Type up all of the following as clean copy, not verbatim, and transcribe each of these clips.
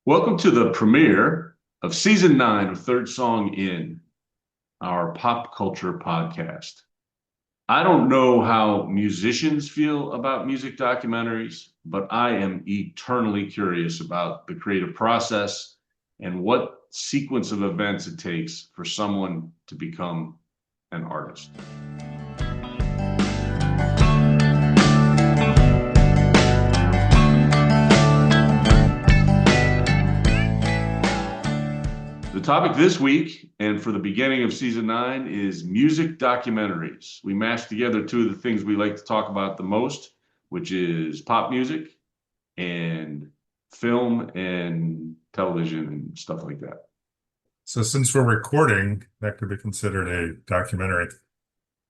Welcome to the premiere of season 9 of Third Song In, our pop culture podcast. I don't know how musicians feel about music documentaries, but I am eternally curious about the creative process and what sequence of events it takes for someone to become an artist. The topic this week and for the beginning of season 9 is music documentaries. We mashed together two of the things we like to talk about the most, which is pop music and film and television and stuff like that. So since we're recording, that could be considered a documentary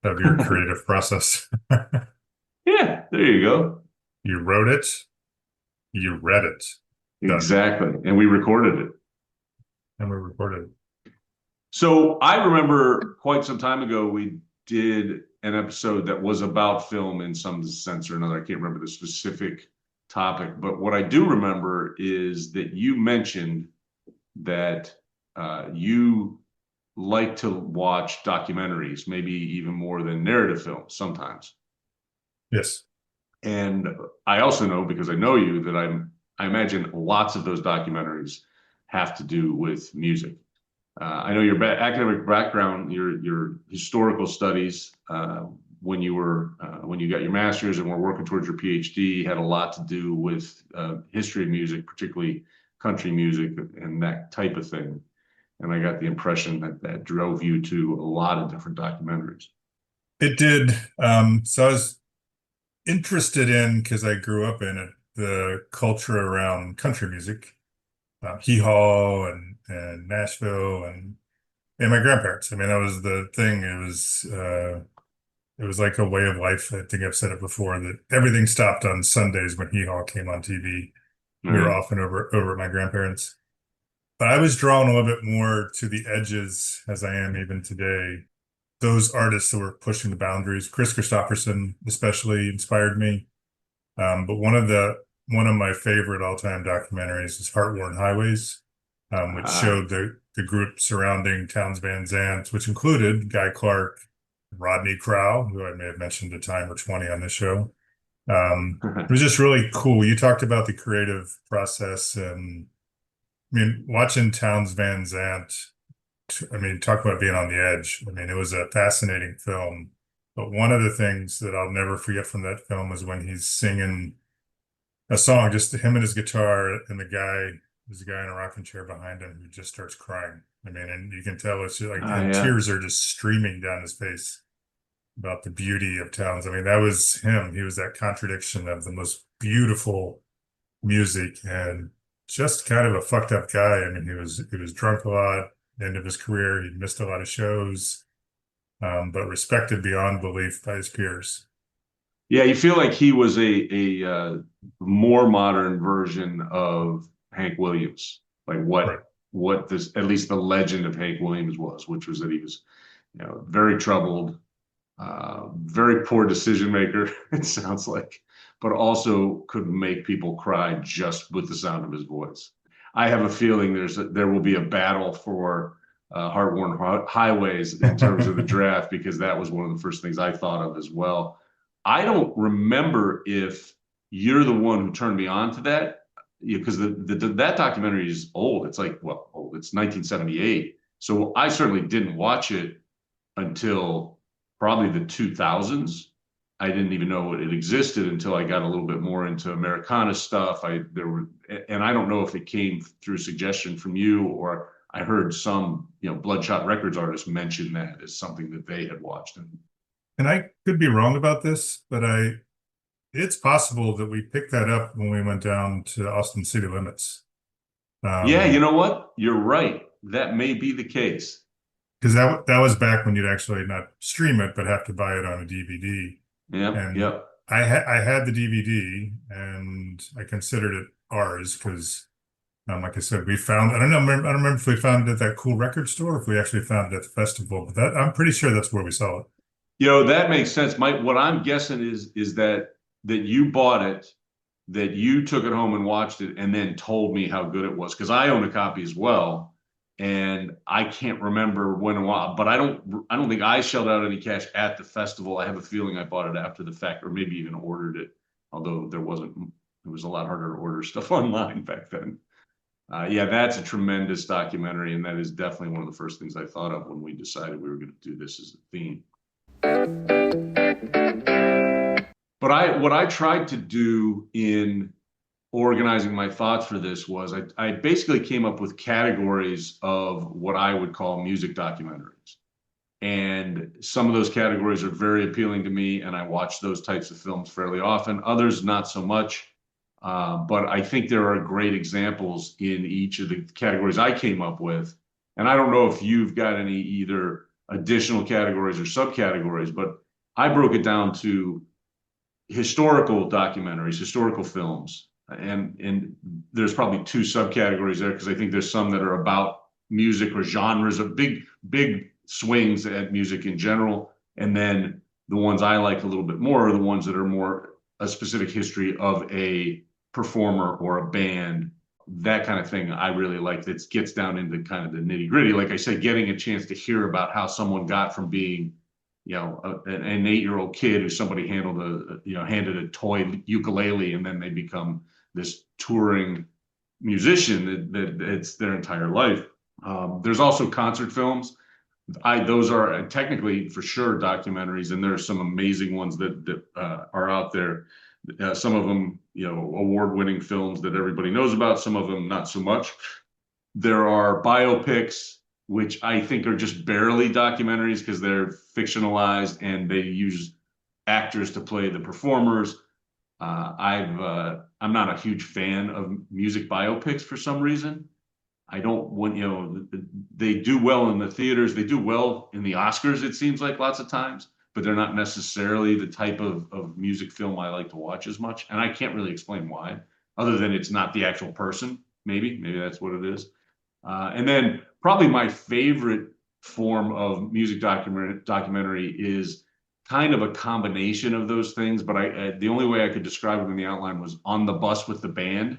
of your creative process. Yeah, there you go. You wrote it, you read it, done, Exactly. And we recorded it. and we recorded it. So I remember quite some time ago, we did an episode that was about film in some sense or another. I can't remember the specific topic, but what I do remember is that you mentioned that you like to watch documentaries, maybe even more than narrative films sometimes. Yes. And I also know, because I know you, that I imagine lots of those documentaries have to do with music. I know your academic background, your historical studies, when you got your master's and were working towards your PhD, had a lot to do with history of music, particularly country music and that type of thing. And I got the impression that that drove you to a lot of different documentaries. It did. So I was interested in, because I grew up in it, the culture around country music, hee-haw and Nashville and my grandparents. I mean, that was the thing. It was like a way of life. I think I've said it before that everything stopped on Sundays when Hee Haw came on TV. We were Right. often over at my grandparents'. But I was drawn a little bit more to the edges, as I am even today. Those artists that were pushing the boundaries, Chris Christopherson especially inspired me. But one of my favorite all-time documentaries is Heart-Worn Highways, which Ah. showed the group surrounding Townes Van Zandt, which included Guy Clark, Rodney Crowell, who I may have mentioned a time or 20 on this show. It was just really cool. You talked about the creative process, and I mean, watching Townes Van Zandt, I mean, talk about being on the edge. I mean, it was a fascinating film. But one of the things that I'll never forget from that film was when he's singing a song, just him and his guitar, and there's a guy in a rocking chair behind him who just starts crying. I mean, and you can tell it's just like, Ah, and yeah. tears are just streaming down his face about the beauty of Towns. I mean, that was him. He was that contradiction of the most beautiful music and just kind of a fucked up guy. I mean, he was drunk a lot. End of his career, he missed a lot of shows, but respected beyond belief by his peers. Yeah, you feel like he was a more modern version of Hank Williams, like Right. what this at least the legend of Hank Williams was, which was that he was, very troubled, very poor decision maker. It sounds like, but also could make people cry just with the sound of his voice. I have a feeling there will be a battle for Heart-Worn Highways in terms of the draft, because that was one of the first things I thought of as well. I don't remember if you're the one who turned me on to that, because that documentary is old. It's like, well, old. It's 1978. So I certainly didn't watch it until probably the 2000s. I didn't even know it existed until I got a little bit more into Americana stuff. And I don't know if it came through suggestion from you, or I heard some, Bloodshot Records artists mention that as something that they had watched. And And I could be wrong about this, but it's possible that we picked that up when we went down to Austin City Limits. yeah, you Um, know what? You're right. That may be the case. because that was back when you'd actually not stream it, but have to buy it on a DVD. Yep, And yep. I had the DVD and I considered it ours because, like I said, we found, I don't remember if we found it at that cool record store or if we actually found it at the festival, but I'm pretty sure that's where we saw it. That makes sense. What I'm guessing is that you bought it that you took it home and watched it and then told me how good it was, because I own a copy as well, and I can't remember when and why, but I don't think I shelled out any cash at the festival. I have a feeling I bought it after the fact, or maybe even ordered it, although it was a lot harder to order stuff online back then. Yeah, that's a tremendous documentary, and that is definitely one of the first things I thought of when we decided we were going to do this as a theme. But what I tried to do in organizing my thoughts for this was I basically came up with categories of what I would call music documentaries. And some of those categories are very appealing to me, and I watch those types of films fairly often. Others, not so much. But I think there are great examples in each of the categories I came up with. And I don't know if you've got any either additional categories or subcategories, but I broke it down to historical documentaries, historical films, and there's probably two subcategories there, because I think there's some that are about music or genres of big swings at music in general, and then the ones I like a little bit more are the ones that are more a specific history of a performer or a band, that kind of thing. I really like that gets down into kind of the nitty gritty. Like I said, getting a chance to hear about how someone got from being an 8-year-old kid who somebody handed a toy ukulele, and then they become this touring musician that it's their entire life. There's also concert films. Those are technically for sure documentaries, and there are some amazing ones that are out there. Some of them, award-winning films that everybody knows about. Some of them not so much. There are biopics, which I think are just barely documentaries because they're fictionalized and they use actors to play the performers. I'm not a huge fan of music biopics for some reason. I don't want, they do well in the theaters. They do well in the Oscars, it seems like lots of times, but they're not necessarily the type of music film I like to watch as much. And I can't really explain why, other than it's not the actual person. Maybe that's what it is. And then probably my favorite form of music documentary is kind of a combination of those things. But the only way I could describe it in the outline was On the Bus with the Band,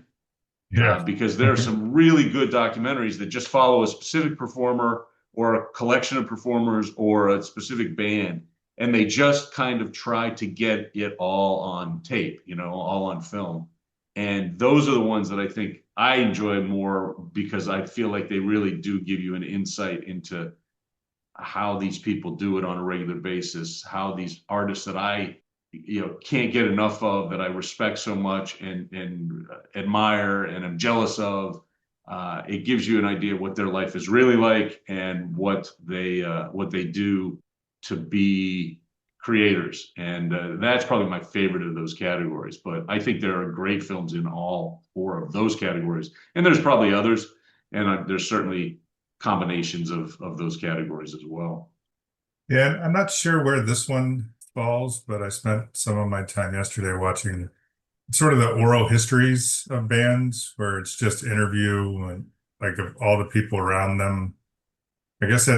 Yeah. because there are some really good documentaries that just follow a specific performer or a collection of performers or a specific band, and they just kind of try to get it all on tape, all on film. And those are the ones that I think I enjoy more, because I feel like they really do give you an insight into how these people do it on a regular basis, how these artists that I can't get enough of, that I respect so much and admire and am jealous of. It gives you an idea of what their life is really like and what they do to be creators. And that's probably my favorite of those categories. But I think there are great films in all four of those categories, and there's probably others, and there's certainly combinations of those categories as well. Yeah, I'm not sure where this one falls, but I spent some of my time yesterday watching sort of the oral histories of bands, where it's just interview and like of all the people around them. I guess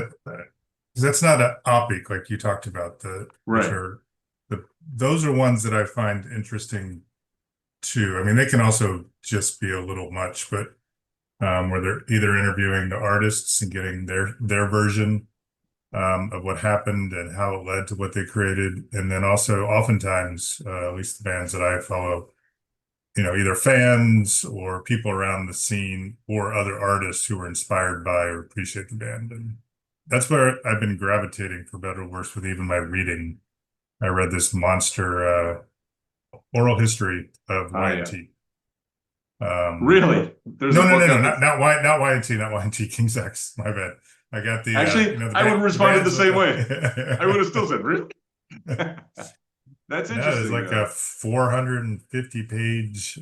that's not an opic like you talked about, which Right. are those are ones that I find interesting too. I mean, they can also just be a little much, but where they're either interviewing the artists and getting their version of what happened and how it led to what they created, and then also oftentimes, at least the bands that I follow, either fans or people around the scene or other artists who were inspired by or appreciate the band. And that's where I've been gravitating, for better or worse, with even my reading. I read this monster oral history of Yeah. Y&T. Really? There's No, a no, no, book no, out there. not Y&T, not Y&T, King's X. My bad. I got the Actually, the I would have the responded the bands same look way. I would have still like. said, really? That's No, it's interesting, like a though. 450 page,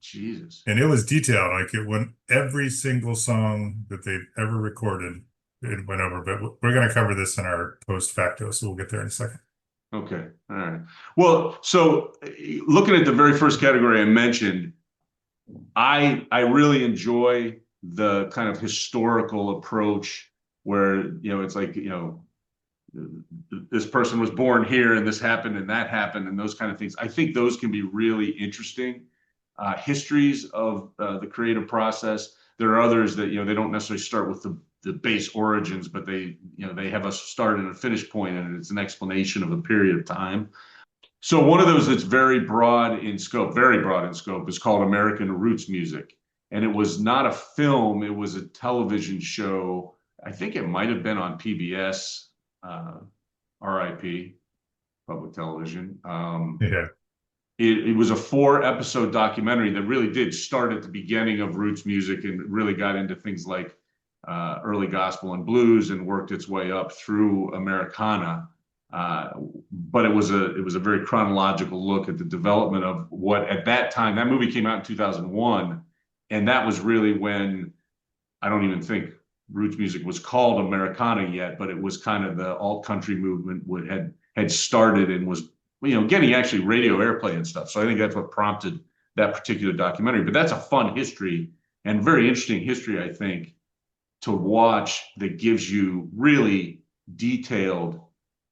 Jesus. and it was detailed. Like it went every single song that they've ever recorded. It went over, but we're going to cover this in our post facto, so we'll get there in a second. Okay. All right. Well, so looking at the very first category I mentioned, I really enjoy the kind of historical approach where, it's like, this person was born here and this happened and that happened and those kind of things. I think those can be really interesting. histories of the creative process. There are others that, they don't necessarily start with the base origins, but they have a start and a finish point, and it's an explanation of a period of time. So one of those that's very broad in scope, is called American Roots Music. And it was not a film, it was a television show. I think it might have been on PBS, RIP, public television. Yeah. It was a 4-episode documentary that really did start at the beginning of roots music and really got into things like early gospel and blues and worked its way up through Americana. But it was a very chronological look at the development of what at that time, that movie came out in 2001, and that was really when, I don't even think roots music was called Americana yet, but it was kind of the alt country movement had started and was, getting actually radio airplay and stuff. So I think that's what prompted that particular documentary. But that's a fun history and very interesting history, I think, to watch, that gives you really detailed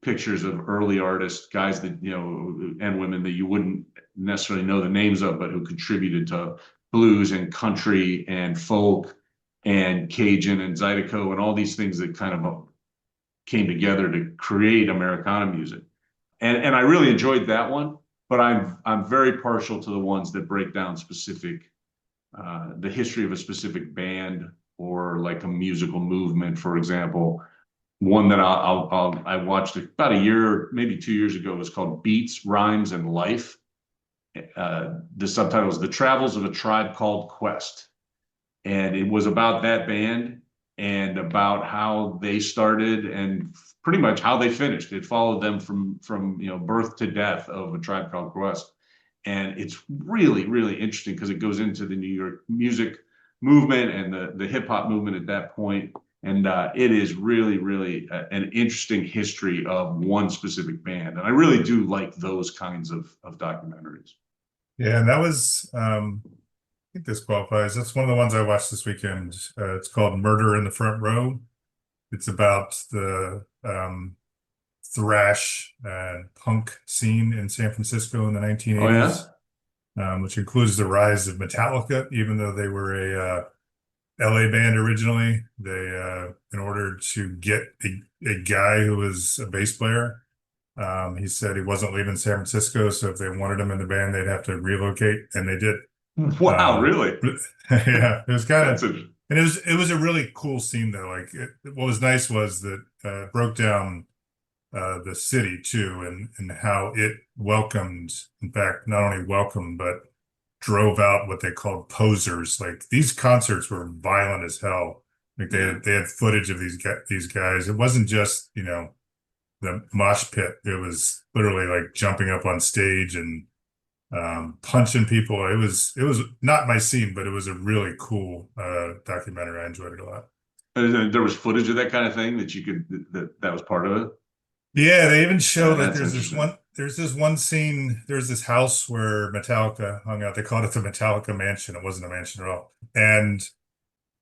pictures of early artists, guys that, and women that you wouldn't necessarily know the names of, but who contributed to blues and country and folk and Cajun and Zydeco and all these things that kind of came together to create Americana music. And I really enjoyed that one, but I'm very partial to the ones that break down specific, the history of a specific band or like a musical movement, for example. One that I watched about a year, maybe 2 years ago, was called Beats, Rhymes, and Life. The subtitle is The Travels of a Tribe Called Quest. And it was about that band and about how they started and pretty much how they finished. It followed them from birth to death of A Tribe Called Quest. And it's really, really interesting because it goes into the New York music movement and the hip hop movement at that point. And it is really, really an interesting history of one specific band. And I really do like those kinds of documentaries. Yeah, and that was, I think this qualifies. That's one of the ones I watched this weekend. It's called Murder in the Front Row. It's about the thrash punk scene in San Francisco in the 1980s, Oh, yeah? which includes the rise of Metallica, even though they were a LA band originally. They, in order to get a guy who was a bass player, he said he wasn't leaving San Francisco, so if they wanted him in the band, they'd have to relocate, and they did. Wow, really? Yeah, it was kind That's of, and it was a really cool scene though. Like what was nice was that it broke down the city too, and how it welcomed, in fact, not only welcomed but drove out what they called posers. Like these concerts were violent as hell. Like they had footage of these guys. It wasn't just, the mosh pit. It was literally like jumping up on stage and punching people. It was not my scene, but it was a really cool documentary. I enjoyed it a lot. there was footage of that kind of thing that you could that was part of it. Yeah, they even show like That's interesting. there's this one scene, there's this house where Metallica hung out. They called it the Metallica Mansion. It wasn't a mansion at all. And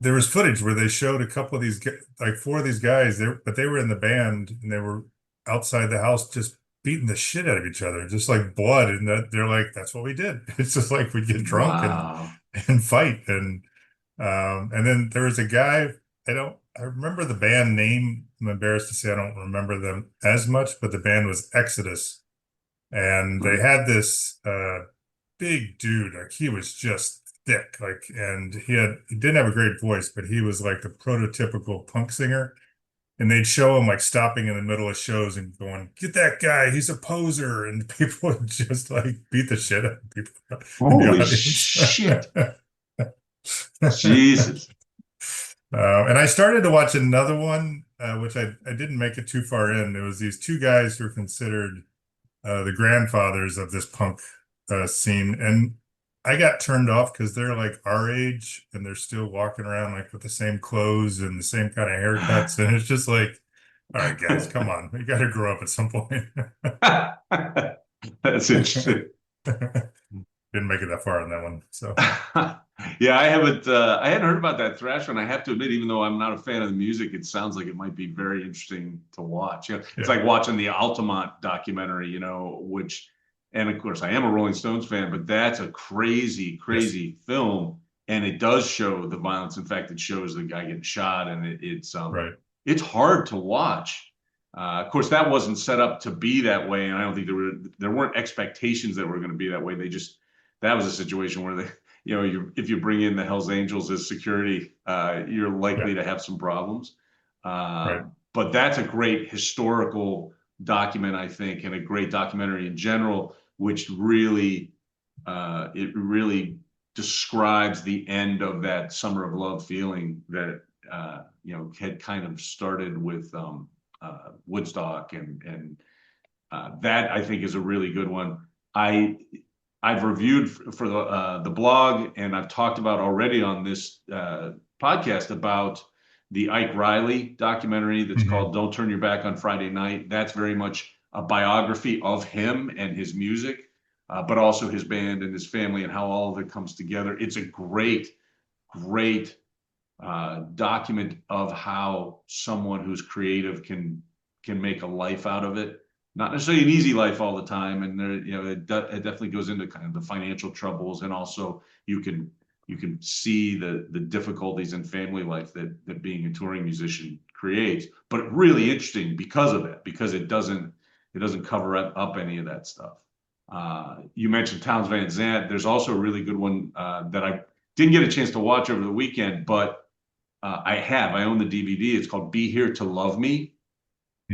there was footage where they showed a couple of these, like 4 of these guys, but they were in the band and they were outside the house just beating the shit out of each other, just like blood. And they're like, that's what we did. It's just like we get drunk Wow. and fight. And then there was a guy, I remember the band name. I'm embarrassed to say I don't remember them as much, but the band was Exodus. And they had this big dude, like he was just thick, like, and he didn't have a great voice, but he was like the prototypical punk singer. And they'd show him like stopping in the middle of shows and going, "Get that guy, he's a poser," and people would just like beat the shit out of people in the Holy audience. shit. Jesus. And I started to watch another one, which I didn't make it too far in. It was these 2 guys who are considered the grandfathers of this punk scene. And I got turned off because they're like our age and they're still walking around like with the same clothes and the same kind of haircuts. And it's just like, all right, guys, come on. You got to grow up at some point. That's interesting. Didn't make it that far on that one. So Yeah, I hadn't heard about that thrash one. I have to admit, even though I'm not a fan of the music, it sounds like it might be very interesting to watch. It's yeah. like watching the Altamont documentary, which and of course I am a Rolling Stones fan, but that's a crazy, Yes. crazy film, and it does show the violence. In fact, it shows the guy getting shot, and Right. it's hard to watch. Of course, that wasn't set up to be that way, and I don't think there weren't expectations that were going to be that way. They just that was a situation where they, if you bring in the Hells Angels as security, you're Yeah. likely to have some problems. Right. But that's a great historical document, I think, and a great documentary in general, which really it really describes the end of that summer of love feeling that had kind of started with Woodstock, and that I think is a really good one. I I've reviewed for the blog, and I've talked about already on this podcast about the Ike Riley documentary that's Hmm. called "Don't Turn Your Back on Friday Night." That's very much a biography of him and his music, but also his band and his family and how all of it comes together. It's a great, great document of how someone who's creative can make a life out of it. Not necessarily an easy life all the time, and there, it definitely goes into kind of the financial troubles, and also you can see the difficulties in family life that being a touring musician creates. But really interesting because of that, because it doesn't cover up any of that stuff. You mentioned Towns Van Zandt. There's also a really good one that I didn't get a chance to watch over the weekend, but I own the DVD. It's called Be Here to Love Me.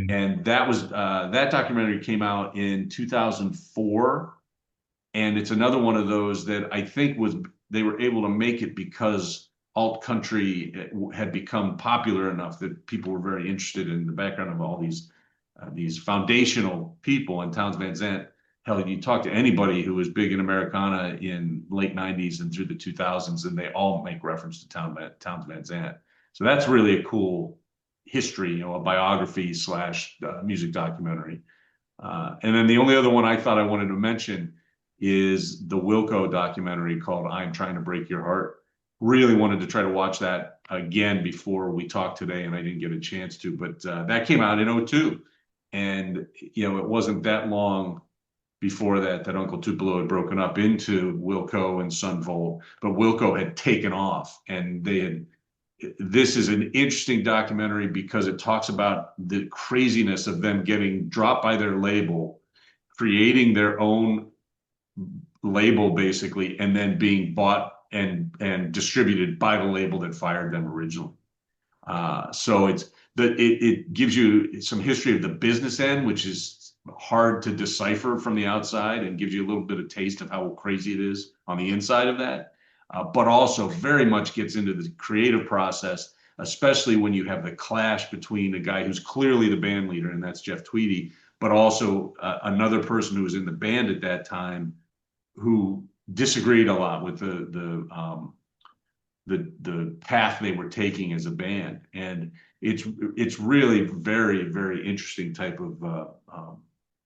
And that documentary came out in 2004. And it's another one of those that I think they were able to make it because alt country had become popular enough that people were very interested in the background of all these foundational people. And Towns Van Zandt, hell, you talk to anybody who was big in Americana in late 90s and through the 2000s, and they all make reference to Towns Van Zandt. So that's really a cool history, a biography slash music documentary. And then the only other one I thought I wanted to mention is the Wilco documentary called "I'm Trying to Break Your Heart." Really wanted to try to watch that again before we talked today, and I didn't get a chance to. But that came out in '02, and it wasn't that long before that Uncle Tupelo had broken up into Wilco and Son Volt, but Wilco had taken off, and they had. This is an interesting documentary because it talks about the craziness of them getting dropped by their label, creating their own label basically, and then being bought and distributed by the label that fired them originally. So it gives you some history of the business end, which is hard to decipher from the outside, and gives you a little bit of taste of how crazy it is on the inside of that. But also very much gets into the creative process, especially when you have the clash between a guy who's clearly the band leader, and that's Jeff Tweedy, but also another person who was in the band at that time who disagreed a lot with the path they were taking as a band. And it's really very, very interesting type of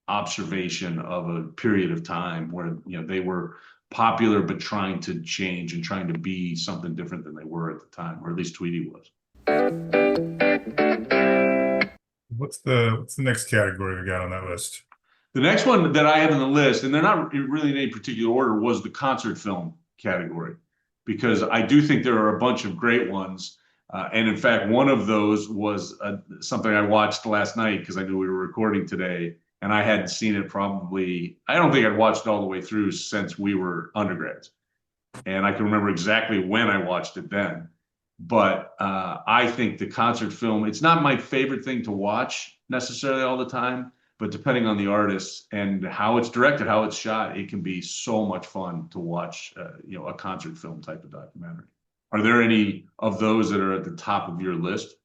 observation of a period of time where they were popular but trying to change and trying to be something different than they were at the time, or at least Tweedy was. What's the next category we got on that list? The next one that I have in the list, and they're not really in any particular order, was the concert film category, because I do think there are a bunch of great ones. And in fact, one of those was something I watched last night because I knew we were recording today, and I hadn't seen it probably, I don't think I'd watched it all the way through since we were undergrads. And I can remember exactly when I watched it then. But I think the concert film, it's not my favorite thing to watch necessarily all the time, but depending on the artist and how it's directed, how it's shot, it can be so much fun to watch, a concert film type of documentary. Are there any of those that are at the top of your list?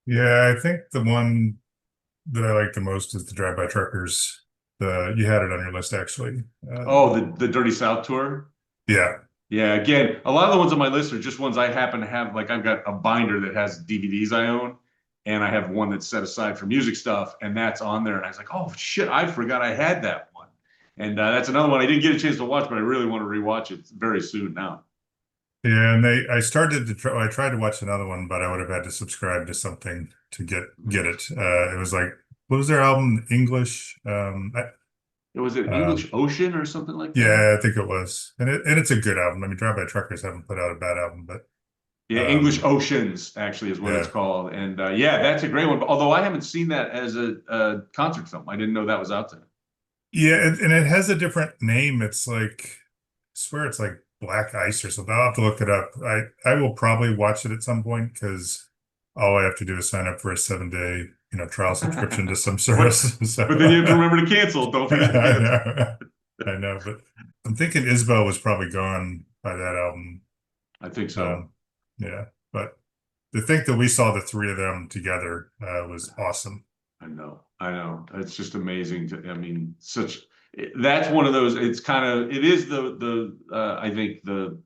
Yeah, I think the one that I like the most is the Drive-By Truckers. You had it on your list actually. Oh, the Dirty South tour. Yeah, Yeah, again, a lot of the ones on my list are just ones I happen to have. Like I've got a binder that has DVDs I own, and I have one that's set aside for music stuff, and that's on there. And I was like, oh shit, I forgot I had that one. And that's another one I didn't get a chance to watch, but I really want to rewatch it very soon now. yeah, and I started to try. I tried to watch another one, but I would have had to subscribe to something to get it. It was like, what was their album? English. Was it English Um, Ocean or something like that? yeah, I think it was, and it's a good album. I mean, Drive By Truckers haven't put out a bad album, but Yeah, English um, Oceans actually is what it's yeah, called, and yeah, that's a great one. Although I haven't seen that as a concert film, I didn't know that was out there. yeah, and it has a different name. It's like, I swear it's like Black Ice or something. I'll have to look it up. I will probably watch it at some point because all I have to do is sign up for a 7 day, trial subscription to some What? service. So But then you have to remember to cancel. Don't forget to I cancel. know, I know, but I'm thinking Isbell was probably gone by that album. I think so. Um, yeah, but to think that we saw the three of them together was awesome. I know. I know. It's just amazing to, I mean, that's one of those, it's kind of, it is I think the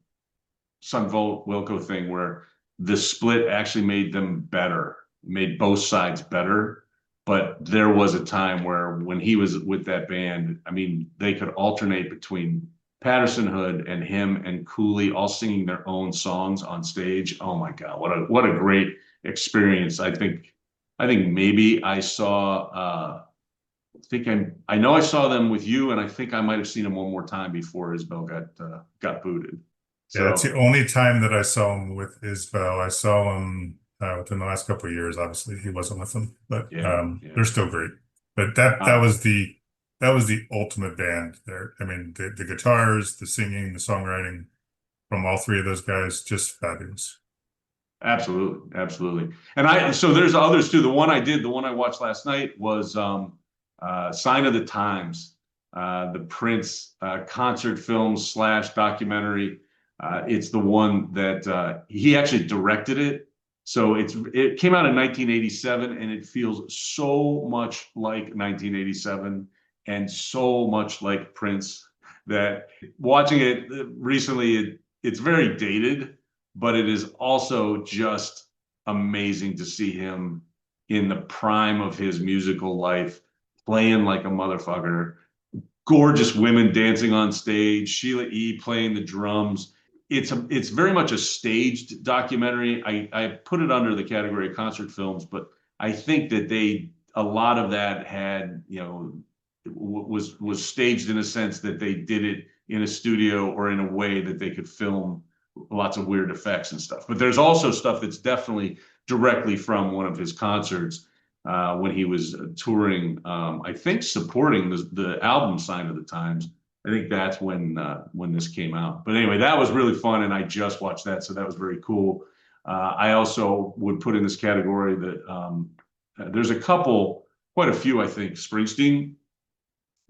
Sun Wilco thing where the split actually made them better, made both sides better. But there was a time where when he was with that band, I mean, they could alternate between Patterson Hood and him and Cooley all singing their own songs on stage. Oh my God, what a great experience. I think maybe I saw I know I saw them with you, and I think I might have seen them one more time before Isbell got booted. Yeah, that's the So only time that I saw him with Isbell. I saw him within the last couple of years. Obviously, he wasn't with them, but yeah, they're yeah. still great. But that was the ultimate band there. I mean, the guitars, the singing, the songwriting from all three of those guys, just fabulous. Absolutely, absolutely. So there's others too. The one I watched last night was Sign of the Times, the Prince concert film slash documentary. It's the one that he actually directed it. So it came out in 1987, and it feels so much like 1987 and so much like Prince that watching it recently, it's very dated, but it is also just amazing to see him in the prime of his musical life, playing like a motherfucker. Gorgeous women dancing on stage, Sheila E. playing the drums. It's very much a staged documentary. I put it under the category of concert films, but I think that a lot of that had, was staged in a sense that they did it in a studio or in a way that they could film lots of weird effects and stuff. But there's also stuff that's definitely directly from one of his concerts when he was touring. I think supporting the album Sign of the Times. I think that's when this came out. But anyway, that was really fun, and I just watched that, so that was very cool. I also would put in this category that there's quite a few, I think, Springsteen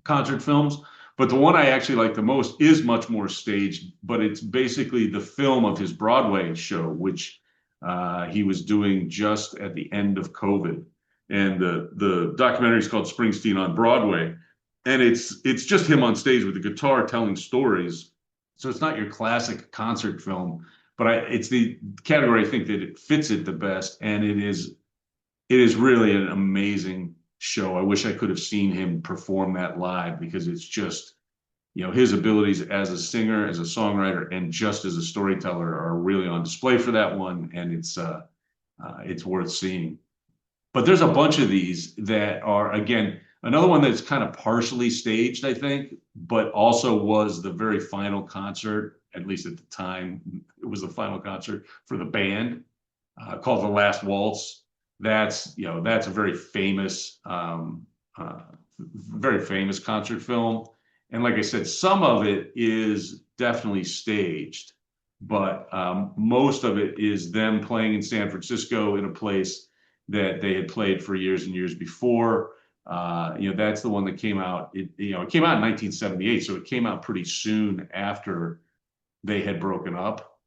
concert films. But the one I actually like the most is much more staged, but it's basically the film of his Broadway show, which he was doing just at the end of COVID. And the documentary is called Springsteen on Broadway, and it's just him on stage with a guitar telling stories. So it's not your classic concert film, but it's the category I think that it fits it the best, and it is really an amazing show. I wish I could have seen him perform that live because it's just, his abilities as a singer, as a songwriter, and just as a storyteller are really on display for that one, and it's worth seeing. But there's a bunch of these that are, again, another one that's kind of partially staged, I think, but also was the very final concert, at least at the time, it was the final concert for the band, called The Last Waltz. That's a very famous concert film. And like I said, some of it is definitely staged, but most of it is them playing in San Francisco in a place that they had played for years and years before. That's the one that came out. It came out in 1978, so it came out pretty soon after they had broken up,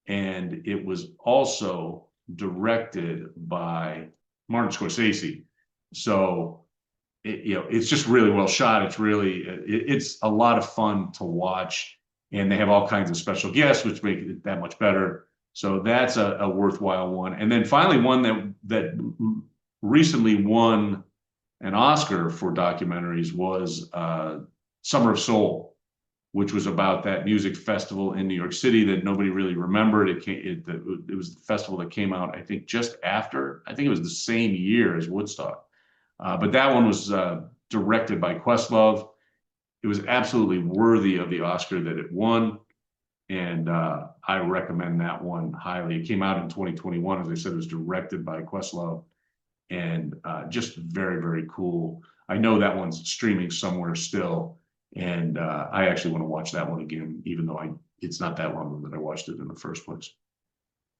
and it was also directed by Martin Scorsese. So it's just really well shot. It's a lot of fun to watch, and they have all kinds of special guests, which make it that much better. So that's a worthwhile one. And then finally, one that recently won an Oscar for documentaries was Summer of Soul, which was about that music festival in New York City that nobody really remembered. It was the festival that came out, I think, just after. I think it was the same year as Woodstock. But that one was directed by Questlove. it was absolutely worthy of the Oscar that it won. And I recommend that one highly. It came out in 2021. As I said, it was directed by Questlove, and just very, very cool. I know that one's streaming somewhere still, and I actually want to watch that one again, even though it's not that long ago that I watched it in the first place.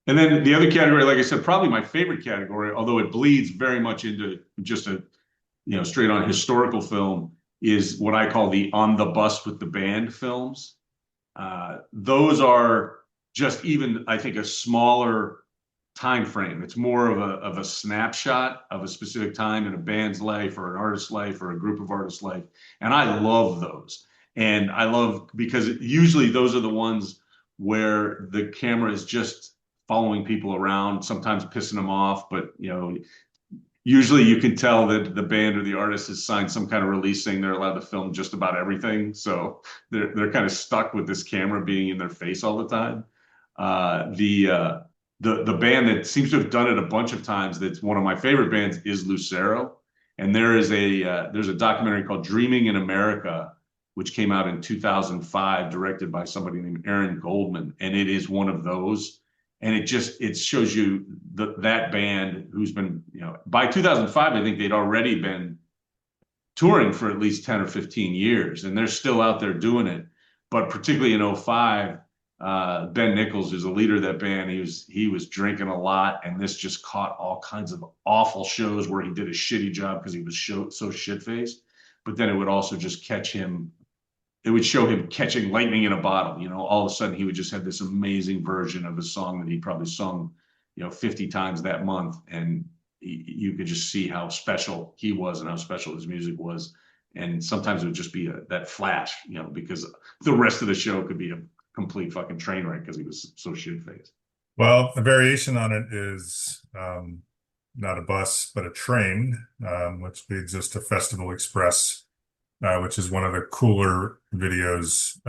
And then the other category, like I said, probably my favorite category, although it bleeds very much into just a straight on historical film, is what I call the on the bus with the band films. Those are just even, I think, a smaller time frame. It's more of a snapshot of a specific time in a band's life or an artist's life or a group of artists' life. And I love those. And I love because usually those are the ones where the camera is just following people around, sometimes pissing them off, but usually you can tell that the band or the artist has signed some kind of release saying they're allowed to film just about everything. So they're kind of stuck with this camera being in their face all the time. The band that seems to have done it a bunch of times, that's one of my favorite bands, is Lucero. And there's a documentary called Dreaming in America, which came out in 2005, directed by somebody named Aaron Goldman. And it is one of those. And it shows you that band who's been, by 2005, I think they'd already been touring for at least 10 or 15 years, and they're still out there doing it. But particularly in '05, Ben Nichols is the leader of that band. He was drinking a lot, and this just caught all kinds of awful shows where he did a shitty job because he was so shit-faced. But then it would also just it would show him catching lightning in a bottle. All of a sudden he would just have this amazing version of a song that he probably sung, 50 times that month. And you could just see how special he was and how special his music was. And sometimes it would just be that flash, because the rest of the show could be a complete fucking train wreck because he was so shit-faced. Well, a variation on it is not a bus, but a train, which leads us to Festival Express, which is one of the cooler documentaries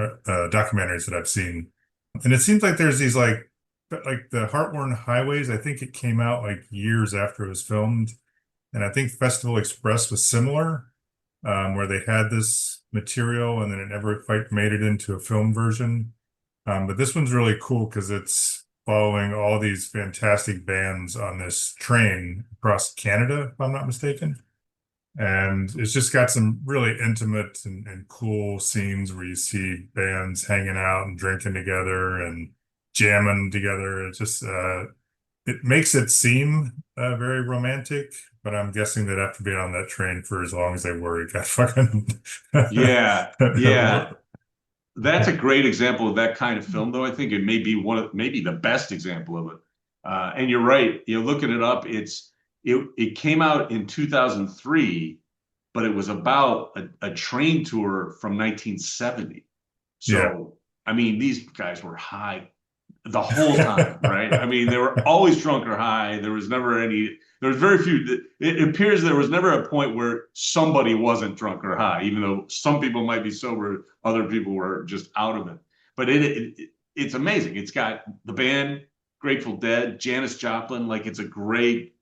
that I've seen. And it seems like there's these like the Heartworn Highways. I think it came out like years after it was filmed. And I think Festival Express was similar, where they had this material and then it never quite made it into a film version. But this one's really cool because it's following all these fantastic bands on this train across Canada, if I'm not mistaken. And it's just got some really intimate and cool scenes where you see bands hanging out and drinking together and jamming together. It just it makes it seem very romantic, but I'm guessing that after being on that train for as long as they were, it got fucking Yeah. That's a great example of that kind of film, though. I think it may be maybe the best example of it. And you're right. Looking it up, it came out in 2003, but it was about a train tour from 1970. So, Yeah. I mean, these guys were high the whole time, right? I mean, they were always drunk or high. There was very few. It appears there was never a point where somebody wasn't drunk or high, even though some people might be sober, other people were just out of it. But it's amazing. It's got the band, Grateful Dead, Janis Joplin. Like it's a great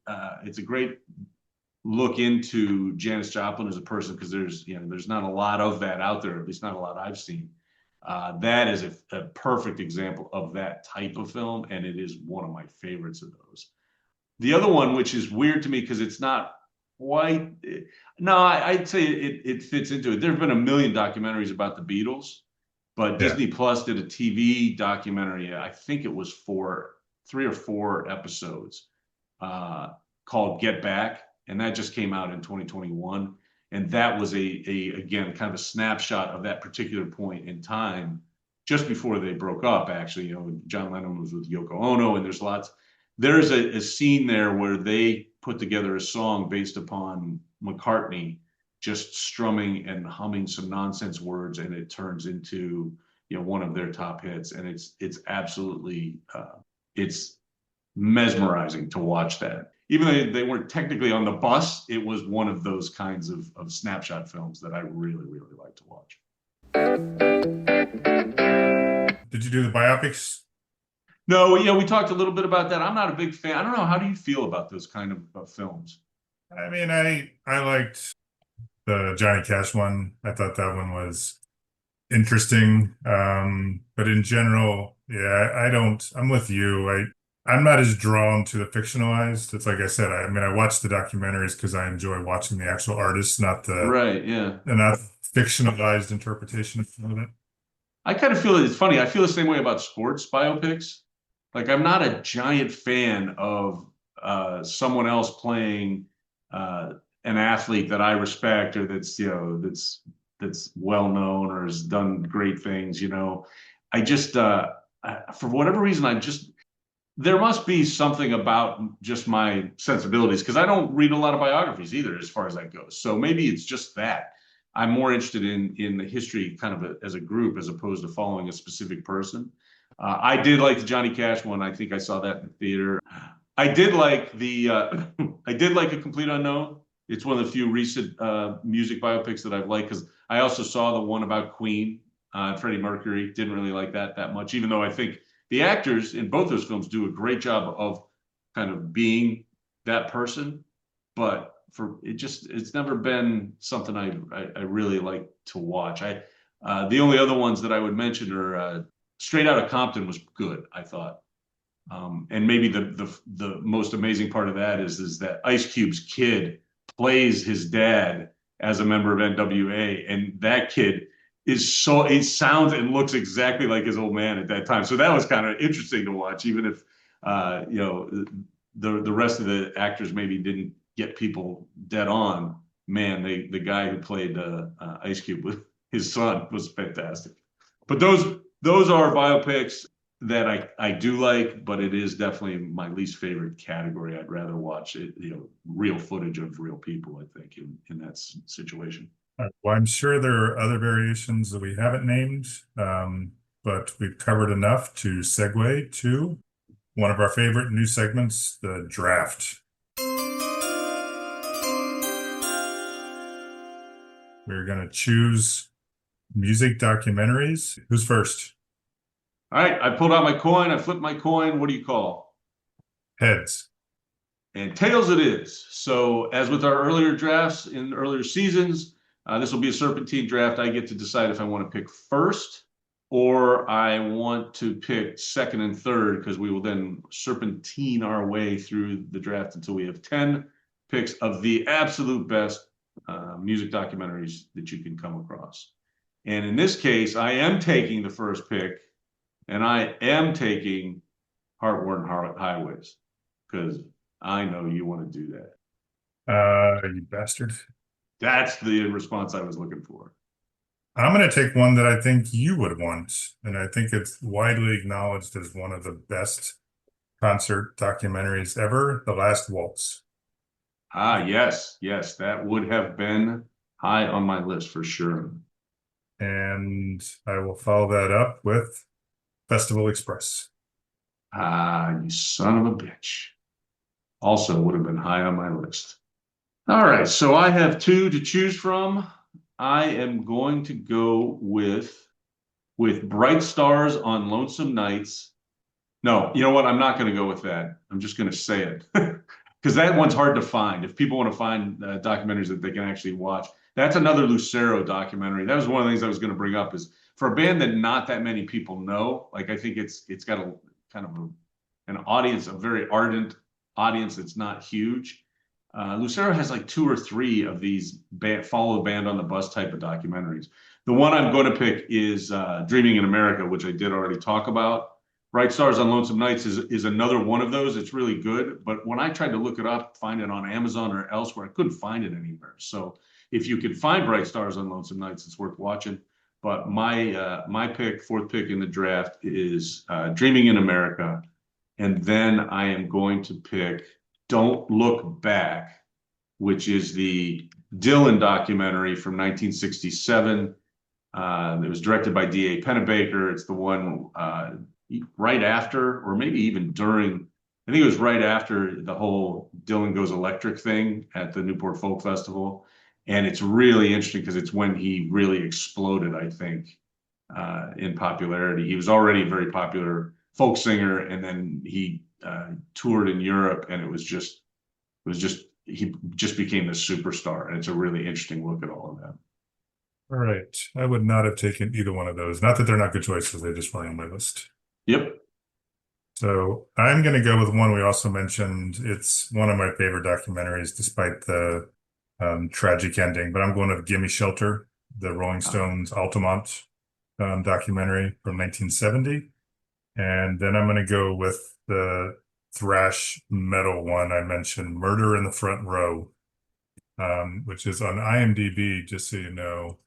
look into Janis Joplin as a person, because there's not a lot of that out there, at least not a lot I've seen. That is a perfect example of that type of film, and it is one of my favorites of those. The other one, which is weird to me because it's not quite, no, I'd say it fits into it. There have been a million documentaries about the Beatles, but Yeah. Disney Plus did a TV documentary. I think it was for 3 or 4 episodes, called Get Back, and that just came out in 2021. And that was again kind of a snapshot of that particular point in time, just before they broke up. Actually, John Lennon was with Yoko Ono, and there's a scene there where they put together a song based upon McCartney just strumming and humming some nonsense words, and it turns into one of their top hits. And it's absolutely it's mesmerizing to watch that. Even though they weren't technically on the bus, it was one of those kinds of snapshot films that I really, really like to watch. Did you do the biopics? No, we talked a little bit about that. I'm not a big fan. I don't know. How do you feel about those kind of films? I mean, I liked the Johnny Cash one. I thought that one was interesting. But in general, yeah, I don't, I'm with you. I'm not as drawn to the fictionalized. It's like I said, I mean, I watch the documentaries because I enjoy watching the actual artists, Right, yeah. not fictionalized interpretation of it. I kind of feel it's funny. I feel the same way about sports biopics. Like I'm not a giant fan of someone else playing an athlete that I respect or that's that's well known or has done great things. I just for whatever reason I just there must be something about just my sensibilities because I don't read a lot of biographies either, as far as that goes. So maybe it's just that I'm more interested in the history kind of as a group as opposed to following a specific person. I did like the Johnny Cash one. I think I saw that in the theater. I did like the I did like A Complete Unknown. It's one of the few recent music biopics that I've liked because I also saw the one about Queen, Freddie Mercury. Didn't really like that much, even though I think the actors in both those films do a great job of kind of being that person. But for it's never been something I really like to watch. The only other ones that I would mention are Straight Outta Compton was good, I thought. And maybe the most amazing part of that is that Ice Cube's kid plays his dad as a member of NWA, and that kid he sounds and looks exactly like his old man at that time. So that was kind of interesting to watch, even if the rest of the actors maybe didn't get people dead on. Man, the guy who played Ice Cube with his son was fantastic. But those are biopics that I do like, but it is definitely my least favorite category. I'd rather watch it, real footage of real people, I think, in that situation. Well, I'm sure there are other variations that we haven't named, but we've covered enough to segue to one of our favorite new segments, the draft. We're going to choose music documentaries. Who's first? All right, I pulled out my coin. I flipped my coin. What do you call? Heads. And tails it is. So as with our earlier drafts in earlier seasons, this will be a serpentine draft. I get to decide if I want to pick first or I want to pick second and third because we will then serpentine our way through the draft until we have 10 picks of the absolute best music documentaries that you can come across. And in this case, I am taking the first pick and I am taking Heartworn Highways because I know you want to do that. You bastard. That's the response I was looking for. I'm going to take one that I think you would want, and I think it's widely acknowledged as one of the best concert documentaries ever, The Last Waltz. Yes, that would have been high on my list for sure. And I will follow that up with Festival Express. You son of a bitch. Also would have been high on my list. All right, so I have two to choose from. I am going to go with Bright Stars on Lonesome Nights. No, you know what? I'm not going to go with that. I'm just going to say it because that one's hard to find. If people want to find documentaries that they can actually watch, that's another Lucero documentary. That was one of the things I was going to bring up is for a band that not that many people know. Like I think it's got a kind of an audience, a very ardent audience that's not huge. Lucero has like two or three of these follow the band on the bus type of documentaries. The one I'm going to pick is Dreaming in America, which I did already talk about. Bright Stars on Lonesome Nights is another one of those. It's really good. But when I tried to look it up, find it on Amazon or elsewhere, I couldn't find it anywhere. So if you could find Bright Stars on Lonesome Nights, it's worth watching. But my pick, fourth pick in the draft is Dreaming in America. And then I am going to pick Don't Look Back, which is the Dylan documentary from 1967. It was directed by D.A. Pennebaker. It's the one right after, or maybe even during, I think it was right after the whole Dylan Goes Electric thing at the Newport Folk Festival. And it's really interesting because it's when he really exploded, I think, in popularity. He was already a very popular folk singer, and then he toured in Europe, and he just became the superstar. And it's a really interesting look at all of that. All right. I would not have taken either one of those. Not that they're not good choices, they just weren't on my list. Yep. So I'm going to go with one we also mentioned. It's one of my favorite documentaries, despite the tragic ending. But I'm going with Gimme Shelter, the Rolling Stones Altamont documentary from 1970. And then I'm going to go with the thrash metal one I mentioned, Murder in the Front Row, which is on IMDb, just so you know.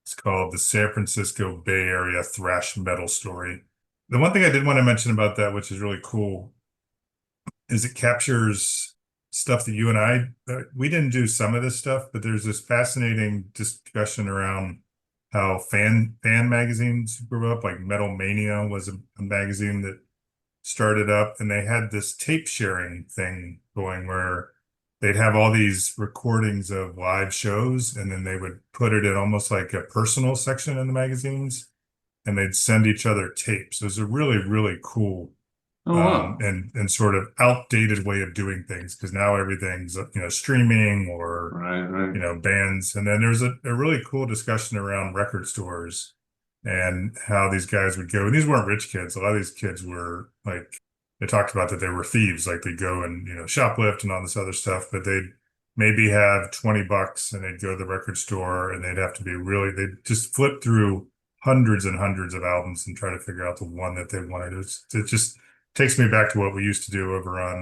It's called the San Francisco Bay Area Thrash Metal Story. The one thing I did want to mention about that, which is really cool, is it captures stuff that you and I we didn't do some of this stuff, but there's this fascinating discussion around how fan magazines grew up. Like Metal Mania was a magazine that started up, and they had this tape sharing thing going where they'd have all these recordings of live shows, and then they would put it in almost like a personal section in the magazines, and they'd send each other tapes. It was a really, really cool Oh, wow. and sort of outdated way of doing things, because now everything's streaming or Right, right. bands. And then there's a really cool discussion around record stores and how these guys would go. And these weren't rich kids. A lot of these kids were like, they talked about that they were thieves, like they'd go and shoplift and all this other stuff, but they'd maybe have 20 bucks and they'd go to the record store, and they'd have to be really, they'd just flip through hundreds and hundreds of albums and try to figure out the one that they wanted. It just takes me back to what we used to do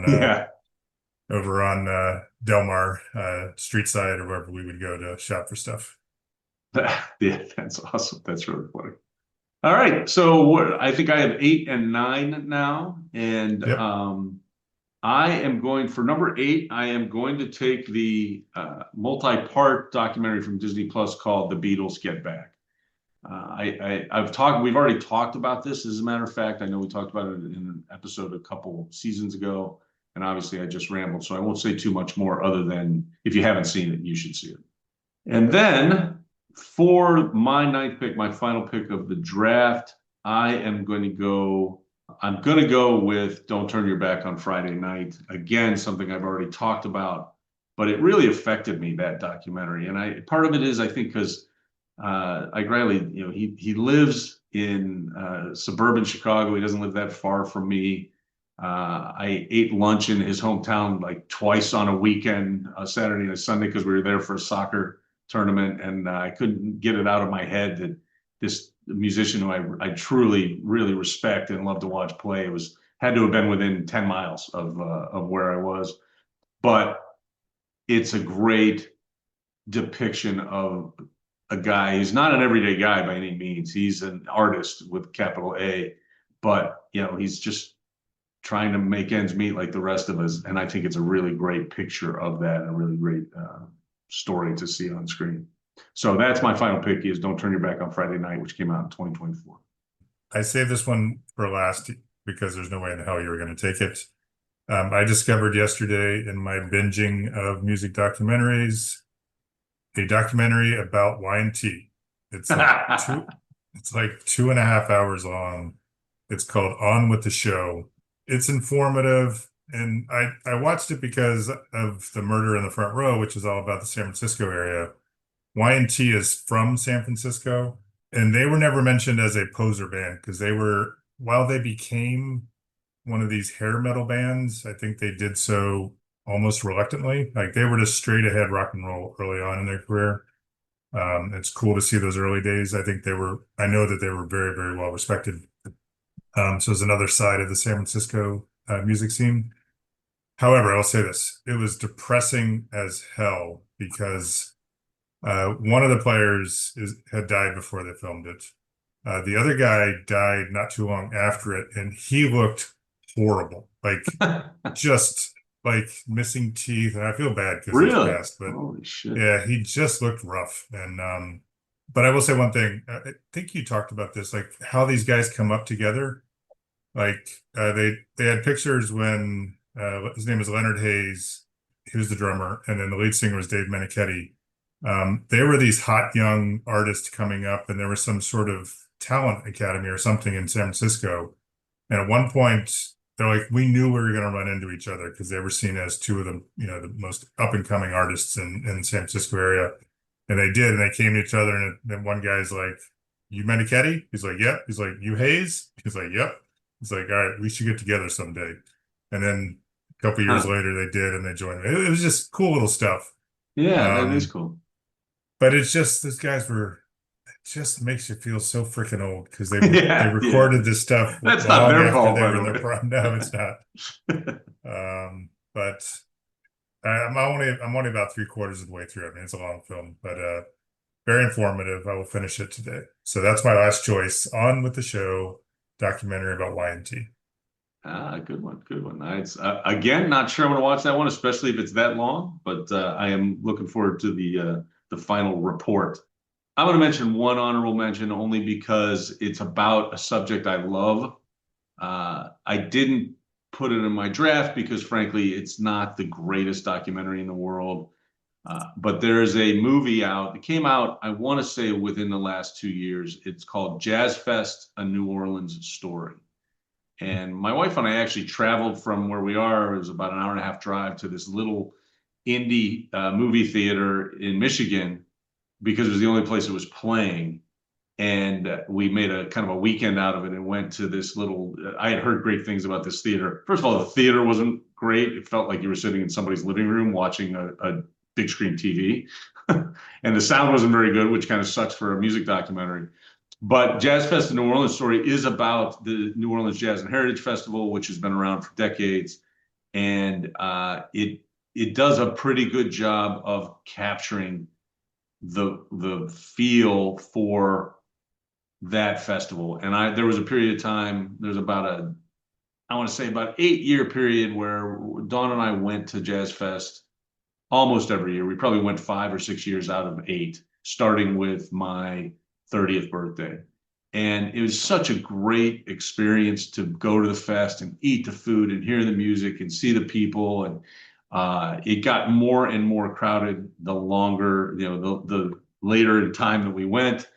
Yeah. over on Del Mar, street side, or wherever we would go to shop for stuff. Yeah, that's awesome. That's really funny. All right. So I think I have 8 and 9 now. And Yep. I am going for number 8. I am going to take the multi-part documentary from Disney Plus called The Beatles Get Back. We've already talked about this. As a matter of fact, I know we talked about it in an episode a couple seasons ago, and obviously I just rambled, so I won't say too much more other than if you haven't seen it, you should see it. And then for my ninth pick, my final pick of the draft, I'm going to go with Don't Turn Your Back on Friday Night. Again, something I've already talked about, but it really affected me, that documentary. And part of it is, I think, because Ike Riley, he lives in suburban Chicago. He doesn't live that far from me. I ate lunch in his hometown like twice on a weekend, a Saturday and a Sunday, because we were there for a soccer tournament, and I couldn't get it out of my head that this musician who I truly, really respect and love to watch play had to have been within 10 miles of where I was. But it's a great depiction of a guy. He's not an everyday guy by any means. He's an artist with capital A, but he's just trying to make ends meet like the rest of us. And I think it's a really great picture of that, and a really great story to see on screen. So that's my final pick, is Don't Turn Your Back on Friday Night, which came out in 2024. I saved this one for last because there's no way in the hell you were going to take it. I discovered yesterday in my binging of music documentaries a documentary about Y&T. It's like it's like 2.5 hours long. It's called On with the Show. It's informative, and I watched it because of the Murder in the Front Row, which is all about the San Francisco area. Y&T is from San Francisco, and they were never mentioned as a poser band because while they became one of these hair metal bands, I think they did so almost reluctantly. Like they were just straight ahead rock and roll early on in their career. It's cool to see those early days. I know that they were very, very well respected. So it's another side of the San Francisco music scene. However, I'll say this, it was depressing as hell because one of the players had died before they filmed it. The other guy died not too long after it, and he looked horrible, like just like missing teeth. And I feel bad because he's Really? passed, but Holy shit. yeah, he just looked rough. And but I will say one thing. I think you talked about this, like how these guys come up together. Like they had pictures when his name is Leonard Hayes. He was the drummer, and then the lead singer was Dave Meniketti. They were these hot young artists coming up, and there was some sort of talent academy or something in San Francisco. And at one point, they're like, we knew we were going to run into each other because they were seen as two of the most up and coming artists in the San Francisco area. And they did, and they came to each other, and then one guy's like, "You Meniketti?" He's like, "Yep." He's like, "You Hayes?" He's like, "Yep." He's like, "All right, we should get together someday." And then a couple years Huh. later, they did, and they joined. It was just cool little stuff. Yeah, that is Um, cool. but it's just those guys were. It just makes you feel so freaking old because they Yeah, yeah. recorded this stuff That's not long their after fault, they by were in the their prime. No, it's way. not. But I'm only about three-quarters of the way through. I mean, it's a long film, but very informative. I will finish it today. So that's my last choice. On with the show, documentary about Y&T. Ah, good one, good one. It's again, not sure I'm going to watch that one, especially if it's that long. But I am looking forward to the final report. I'm going to mention one honorable mention only because it's about a subject I love. I didn't put it in my draft because, frankly, it's not the greatest documentary in the world. But there's a movie out that came out, I want to say, within the last 2 years. It's called Jazz Fest: A New Orleans Story. And my wife and I actually traveled from where we are. It was about an hour and a half drive to this little indie movie theater in Michigan because it was the only place it was playing. And we made a kind of a weekend out of it and went to this little. I had heard great things about this theater. First of all, the theater wasn't great. It felt like you were sitting in somebody's living room watching a big screen TV. And the sound wasn't very good, which kind of sucks for a music documentary. But Jazz Fest in New Orleans Story is about the New Orleans Jazz and Heritage Festival, which has been around for decades, and it does a pretty good job of capturing the feel for that festival. And there was a period of time, there's about I want to say about 8 year period where Dawn and I went to Jazz Fest almost every year. We probably went 5 or 6 years out of 8, starting with my 30th birthday. And it was such a great experience to go to the fest and eat the food and hear the music and see the people. And it got more and more crowded the longer, the later in time that we went.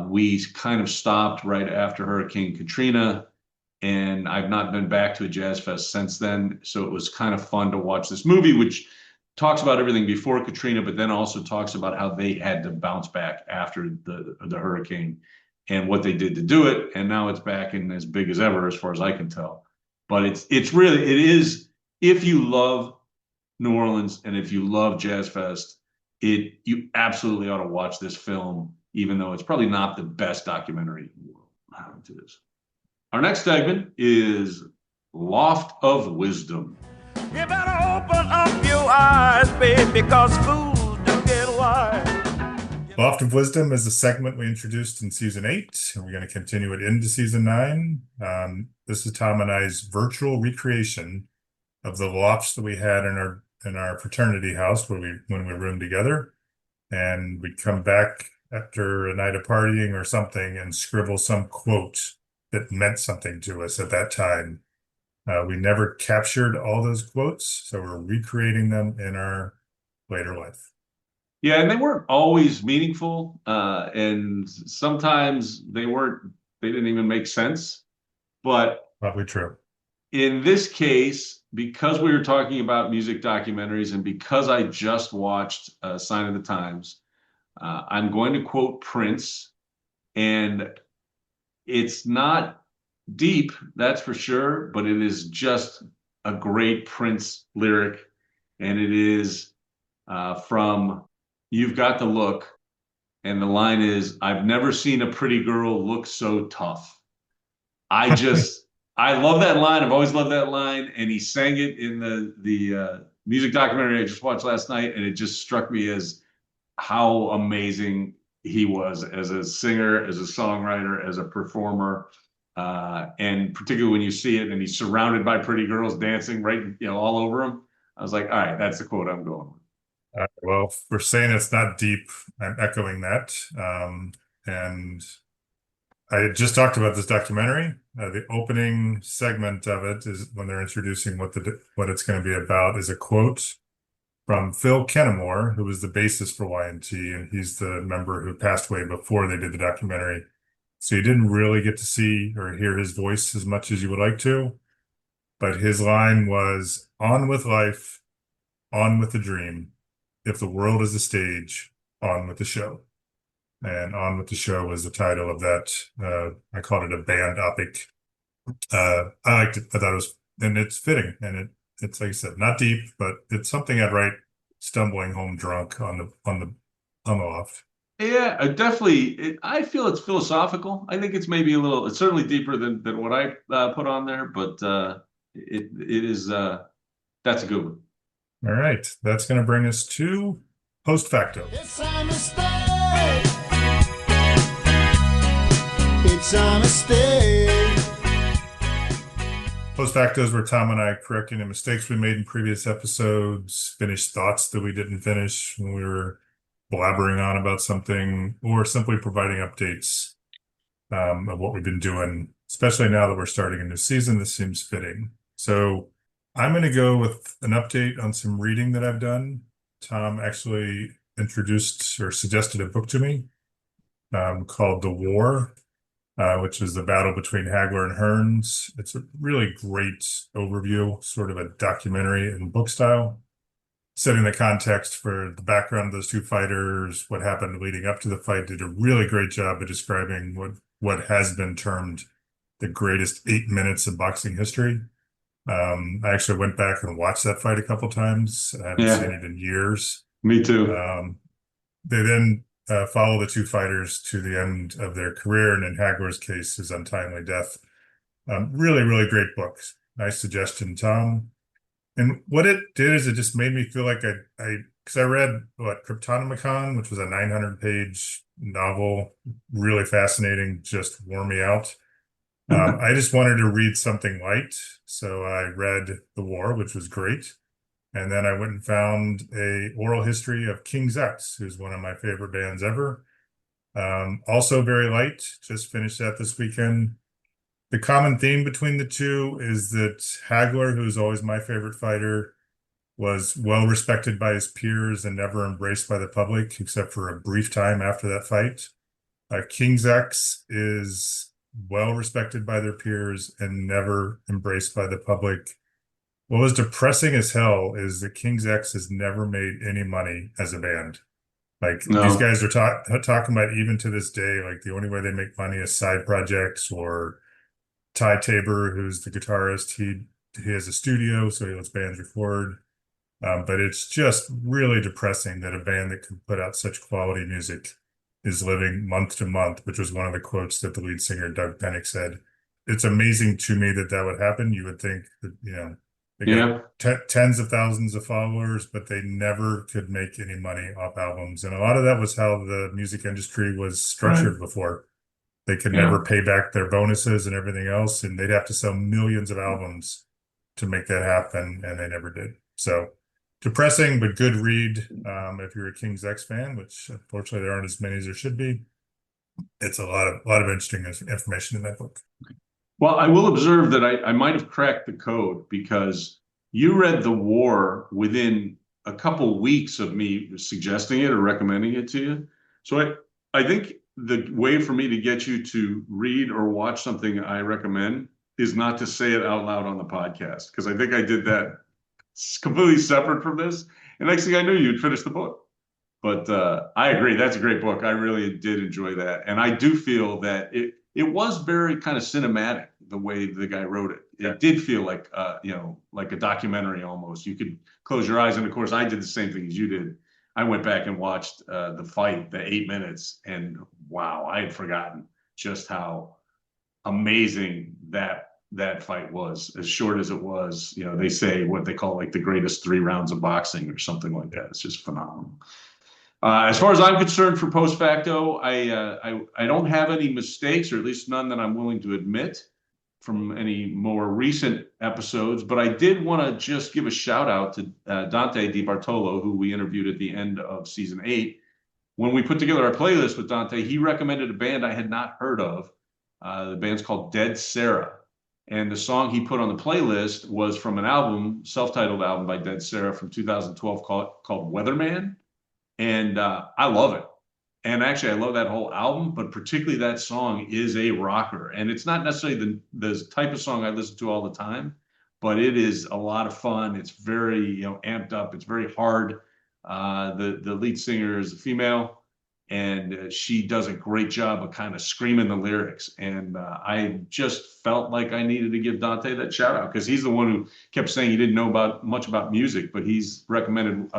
We kind of stopped right after Hurricane Katrina, and I've not been back to a jazz fest since then. So it was kind of fun to watch this movie, which talks about everything before Katrina, but then also talks about how they had to bounce back after the hurricane and what they did to do it. And now it's back and as big as ever, as far as I can tell. But it's really it is if you love New Orleans and if you love Jazz Fest, you absolutely ought to watch this film, even though it's probably not the best documentary in the world. It is. Our next segment is Loft of Wisdom. You better open up your eyes, baby, because fools do get wise. Loft of Wisdom is a segment we introduced in season 8, and we're going to continue it into season 9. This is Tom and I's virtual recreation of the lofts that we had in our fraternity house when we roomed together. And we'd come back after a night of partying or something and scribble some quote that meant something to us at that time. We never captured all those quotes, so we're recreating them in our later life. Yeah, and they weren't always meaningful, and sometimes they didn't even make sense. But Probably true. in this case, because we were talking about music documentaries and because I just watched Sign of the Times, I'm going to quote Prince, and it's not deep, that's for sure, but it is just a great Prince lyric, and it is from You've Got the Look. And the line is, I've never seen a pretty girl look so tough. I just, I love that line. I've always loved that line. And he sang it in the music documentary I just watched last night. And it just struck me as how amazing he was as a singer, as a songwriter, as a performer. And particularly when you see it and he's surrounded by pretty girls dancing right, all over him. I was like, all right, that's the quote I'm going with. Well, for saying it's not deep, I'm echoing that. And I had just talked about this documentary. The opening segment of it is when they're introducing what it's going to be about is a quote from Phil Kennemore, who was the bassist for Y&T, and he's the member who passed away before they did the documentary. So you didn't really get to see or hear his voice as much as you would like to. But his line was, "On with life, on with the dream. If the world is a stage, On with the Show. And On with the Show was the title of that. I called it a band opic. I liked it. I thought it was, and it's fitting. And it's like I said, not deep, but it's something I'd write stumbling home drunk on the loft. Yeah, I feel it's philosophical. I think it's maybe it's certainly deeper than what I put on there, but it is that's a good one. All right, that's going to bring us to Post Facto. It's a mistake. It's a mistake. Post Factos where Tom and I correcting the mistakes we made in previous episodes, finished thoughts that we didn't finish when we were blabbering on about something, or simply providing updates of what we've been doing, especially now that we're starting a new season. This seems fitting. So I'm going to go with an update on some reading that I've done. Tom actually introduced or suggested a book to me called The War, which is the battle between Hagler and Hearns. It's a really great overview, sort of a documentary in book style, setting the context for the background of those two fighters, what happened leading up to the fight. Did a really great job of describing what has been termed the greatest 8 minutes of boxing history. I actually went back and watched that fight a couple times. I haven't seen it in years. Me too. They then follow the two fighters to the end of their career, and in Hagler's case, his untimely death. Really, really great book. Nice suggestion, Tom. And what it did is it just made me feel like because I read Cryptonomicon, which was a 900-page novel, really fascinating, just wore me out. I just wanted to read something light, so I read The War, which was great. And then I went and found a oral history of King's X, who's one of my favorite bands ever. Also very light, just finished that this weekend. The common theme between the two is that Hagler, who's always my favorite fighter, was well respected by his peers and never embraced by the public, except for a brief time after that fight. King's X is well respected by their peers and never embraced by the public. What was depressing as hell is that King's X has never made any money as a band. These guys are talking about, even to this day, like the only way they make money is side projects. Or Ty Tabor, who's the guitarist, he has a studio, so he lets bands record. But it's just really depressing that a band that can put out such quality music is living month to month, which was one of the quotes that the lead singer Doug Pennick said. It's amazing to me that would happen. You would think that, they got tens of thousands of followers, but they never could make any money off albums. And a lot of that was how the music industry was structured before. They could never pay back their bonuses and everything else, and they'd have to sell millions of albums to make that happen, and they never did. So depressing, but good read if you're a King's X fan, which unfortunately there aren't as many as there should be. It's a lot of interesting information in that book. Well, I will observe that I might have cracked the code, because you read The War within a couple weeks of me suggesting it or recommending it to you. So I think the way for me to get you to read or watch something I recommend is not to say it out loud on the podcast, because I think I did that completely separate from this. And next thing I knew, you'd finish the book. But I agree. That's a great book. I really did enjoy that. And I do feel that it was very kind of cinematic, the way the guy wrote it. It did feel like, like a documentary almost. You could close your eyes. And of course, I did the same thing as you did. I went back and watched the fight, the 8 minutes, and wow, I had forgotten just how amazing that fight was. As short as it was, they say what they call like the greatest 3 rounds of boxing or something like that. It's just phenomenal. As far as I'm concerned, for Post Facto, I don't have any mistakes, or at least none that I'm willing to admit, from any more recent episodes. But I did want to just give a shout out to Dante DiBartolo, who we interviewed at the end of season 8. When we put together our playlist with Dante, he recommended a band I had not heard of. The band's called Dead Sarah. And the song he put on the playlist was from an album, self-titled album by Dead Sarah from 2012 called Weatherman. And I love it. And actually, I love that whole album, but particularly that song is a rocker. And it's not necessarily the type of song I listen to all the time, but it is a lot of fun. It's very, amped up. It's very hard. The lead singer is a female, and she does a great job of kind of screaming the lyrics. And I just felt like I needed to give Dante that shout out because he's the one who kept saying he didn't know much about music, but he's recommended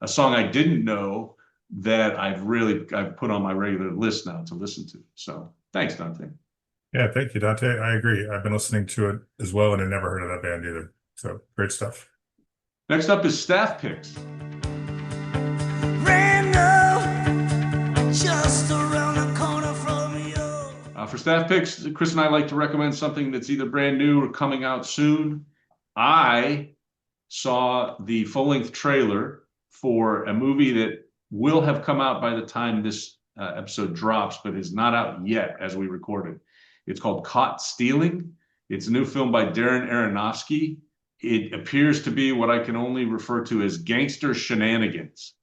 a song I didn't know that I've put on my regular list now to listen to. So thanks, Dante. Yeah, thank you, Dante. I agree. I've been listening to it as well, and I never heard of that band either. So great stuff. Next up is staff picks. Just around the corner from you. For staff picks, Chris and I like to recommend something that's either brand new or coming out soon. I saw the full-length trailer for a movie that will have come out by the time this episode drops, but is not out yet as we record it. It's called Caught Stealing. It's a new film by Darren Aronofsky. It appears to be what I can only refer to as gangster shenanigans.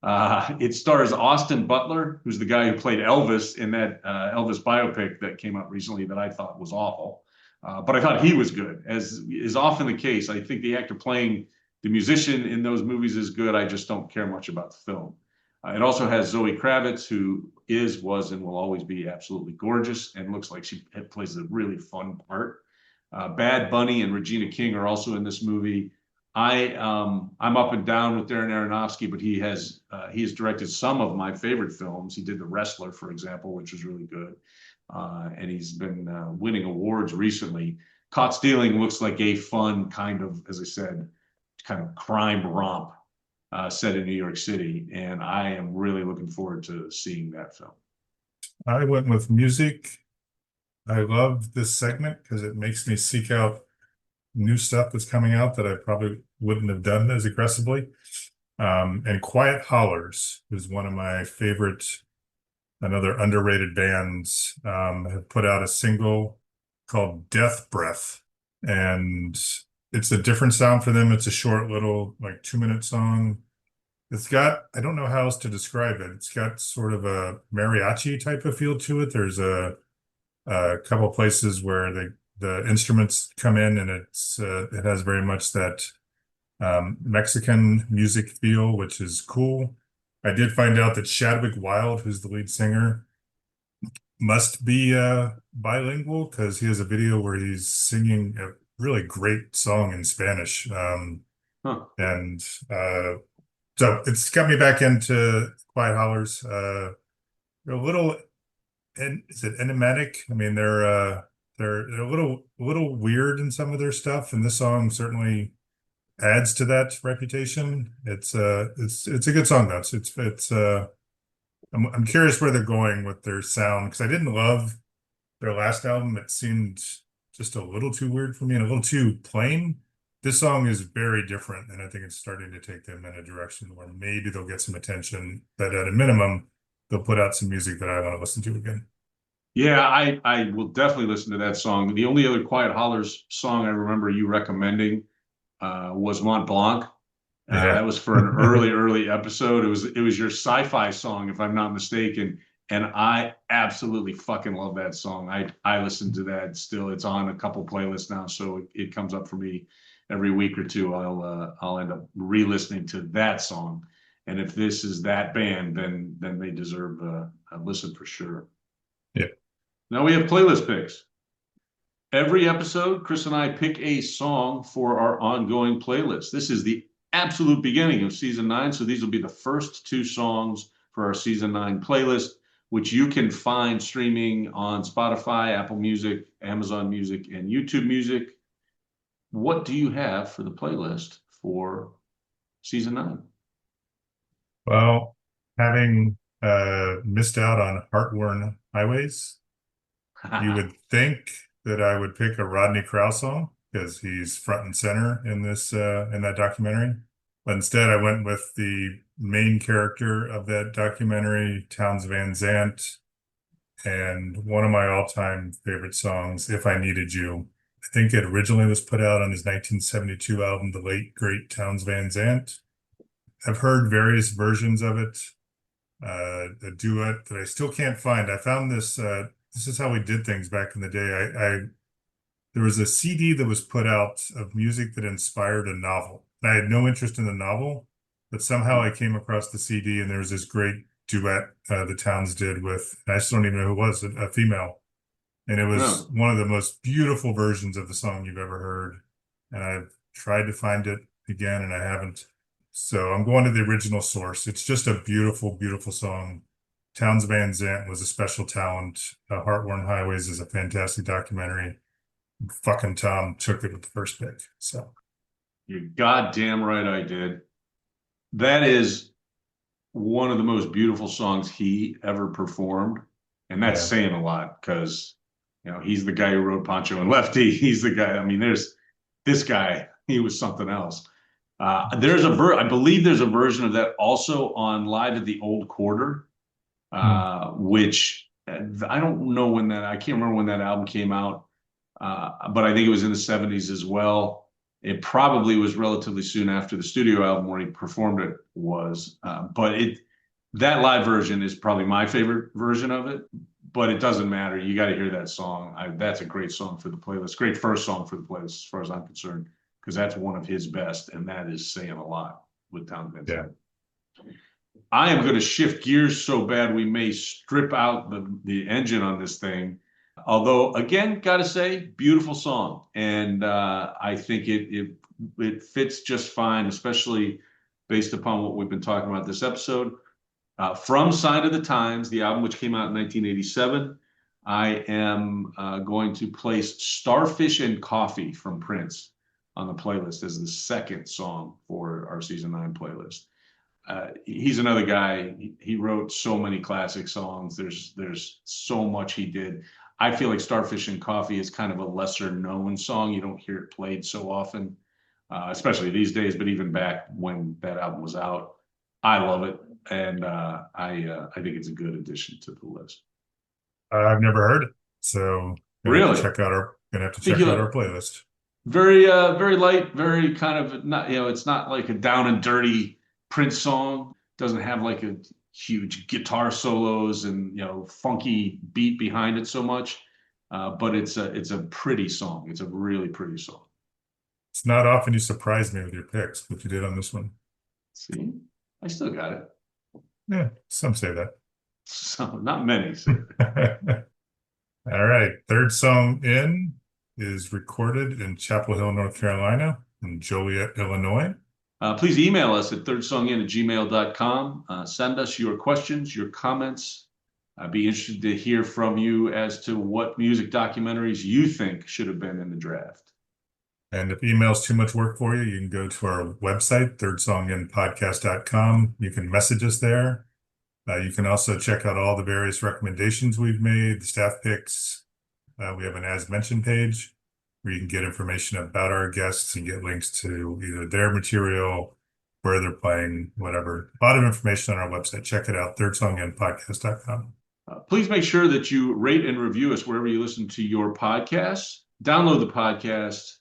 It stars Austin Butler, who's the guy who played Elvis in that Elvis biopic that came out recently that I thought was awful. But I thought he was good. As is often the case, I think the actor playing the musician in those movies is good. I just don't care much about the film. It also has Zoe Kravitz, who was, and will always be absolutely gorgeous and looks like she plays a really fun part. Bad Bunny and Regina King are also in this movie. I'm up and down with Darren Aronofsky, but he has directed some of my favorite films. He did The Wrestler, for example, which was really good. And he's been winning awards recently. Caught Stealing looks like a fun kind of, as I said, kind of crime romp set in New York City. And I am really looking forward to seeing that film. I went with music. I love this segment because it makes me seek out new stuff that's coming out that I probably wouldn't have done as aggressively. And Quiet Hollers is one of my favorite, another underrated bands, have put out a single called Death Breath. And it's a different sound for them. It's a short little, like 2-minute song. It's got, I don't know how else to describe it. It's got sort of a mariachi type of feel to it. There's a couple places where the instruments come in, and it has very much that Mexican music feel, which is cool. I did find out that Chadwick Wild, who's the lead singer, must be bilingual because he has a video where he's singing a really great song in Spanish. And so it's got me back into Quiet Hollers. They're a little, and is it enigmatic? I mean, they're a little weird in some of their stuff, and this song certainly adds to that reputation. It's a good song though. I'm curious where they're going with their sound because I didn't love their last album. It seemed just a little too weird for me and a little too plain. This song is very different, and I think it's starting to take them in a direction where maybe they'll get some attention, but at a minimum, they'll put out some music that I want to listen to again. Yeah, I will definitely listen to that song. The only other Quiet Hollers song I remember you recommending was Mont Blanc. That was for an early episode. It was your sci-fi song, if I'm not mistaken, and I absolutely fucking love that song. I listen to that still. It's on a couple playlists now, so it comes up for me every week or two. I'll end up re-listening to that song, and if this is that band, then they deserve a listen for sure. Yeah. Now we have playlist picks. Every episode, Chris and I pick a song for our ongoing playlist. This is the absolute beginning of season 9, so these will be the first 2 songs for our season 9 playlist, which you can find streaming on Spotify, Apple Music, Amazon Music, and YouTube Music. What do you have for the playlist for season 9? Well, having missed out on Heartworn Highways, you would think that I would pick a Rodney Crowell song because he's front and center in this in that documentary. But instead, I went with the main character of that documentary, Townes Van Zandt, and one of my all-time favorite songs, If I Needed You. I think it originally was put out on his 1972 album, The Late Great Townes Van Zandt. I've heard various versions of it, a duet that I still can't find. I found this. This is how we did things back in the day. There was a CD that was put out of music that inspired a novel. I had no interest in the novel, but somehow I came across the CD and there was this great duet the Towns did with, I just don't even know who it was, a female. And it was Oh, one of the most beautiful versions of the song you've ever heard. And I've tried to find it again and I haven't. So I'm going to the original source. It's just a beautiful, beautiful song. Towns Van Zandt was a special talent. Heartworn Highways is a fantastic documentary. Fucking Tom took it with the first pick. So you're goddamn right I did. That is one of the most beautiful songs he ever performed. And that's yeah, saying a lot because, he's the guy who wrote Pancho and Lefty. He's the guy. I mean, there's this guy, he was something else. I believe there's a version of that also on Live at the Old Quarter, which I don't know I can't remember when that album came out, but I think it was in the 70s as well. It probably was relatively soon after the studio album where he performed it was, but that live version is probably my favorite version of it. But it doesn't matter. You got to hear that song. That's a great song for the playlist. Great first song for the playlist, as far as I'm concerned, because that's one of his best, and that is saying a lot with Towns Van yeah. Zandt. I am going to shift gears so bad we may strip out the engine on this thing. Although, again, got to say, beautiful song, and I think it fits just fine, especially based upon what we've been talking about this episode. From Sign of the Times, the album which came out in 1987, I am going to place Starfish and Coffee from Prince on the playlist as the second song for our Season 9 playlist. He's another guy. He wrote so many classic songs. There's so much he did. I feel like Starfish and Coffee is kind of a lesser known song. You don't hear it played so often, especially these days, but even back when that album was out, I love it. And I think it's a good addition to the list. I've never heard it, so Really? Gonna have to I think check out you'll our playlist. very light, very kind of not, it's not like a down and dirty Prince song. Doesn't have like a huge guitar solos and funky beat behind it so much. But it's a pretty song. It's a really pretty song. It's not often you surprise me with your picks, but you did on this one. See, I still got it. Yeah, some say that. So not many say All right, third song in is recorded in Chapel Hill, North Carolina, and Joliet, Illinois. Please email us at thirdsongin@gmail.com. Send us your questions, your comments. I'd be interested to hear from you as to what music documentaries you think should have been in the draft. And if email's too much work for you, you can go to our website, thirdsonginpodcast.com. You can message us there. You can also check out all the various recommendations we've made, the staff picks. We have an as mentioned page where you can get information about our guests and get links to either their material, where they're playing, whatever. A lot of information on our website. Check it out, thirdsonginpodcast.com. Please make sure that you rate and review us wherever you listen to your podcasts. Download the podcast.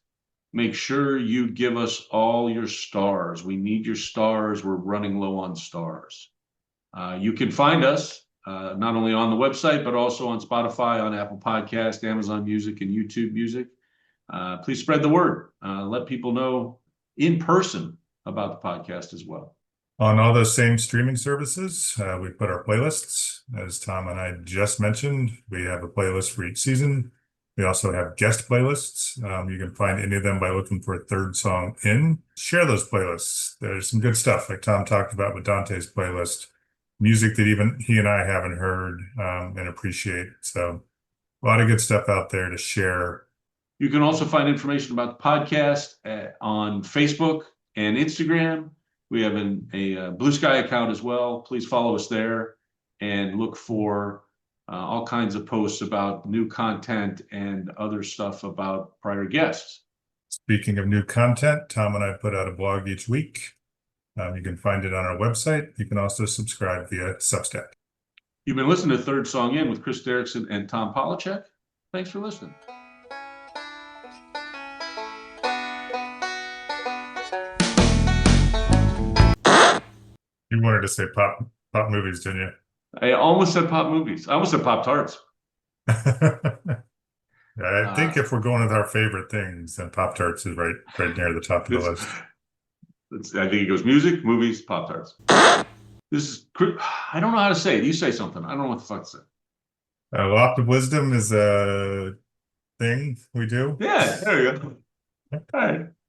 Make sure you give us all your stars. We need your stars. We're running low on stars. You can find us not only on the website, but also on Spotify, on Apple Podcast, Amazon Music, and YouTube Music. Please spread the word. Let people know in person about the podcast as well. On all those same streaming services, we put our playlists. As Tom and I just mentioned, we have a playlist for each season. We also have guest playlists. You can find any of them by looking for Third Song In. Share those playlists. There's some good stuff, like Tom talked about with Dante's playlist. Music that even he and I haven't heard and appreciate. So a lot of good stuff out there to share. You can also find information about the podcast on Facebook and Instagram. We have a Blue Sky account as well. Please follow us there and look for all kinds of posts about new content and other stuff about prior guests. Speaking of new content, Tom and I put out a blog each week. You can find it on our website. You can also subscribe via Substack. You've been listening to Third Song In with Chris Derrickson and Tom Polachek. Thanks for listening. You wanted to say pop movies, didn't you? I almost said pop movies. I almost said Pop Tarts. I think if we're going with our favorite things, then Pop Tarts is right near the top of the list. I think it goes music, movies, Pop-Tarts. This is, I don't know how to say it. You say something. I don't know what the fuck to say. Loft of Wisdom is a thing we do. Yeah, there you go. All right.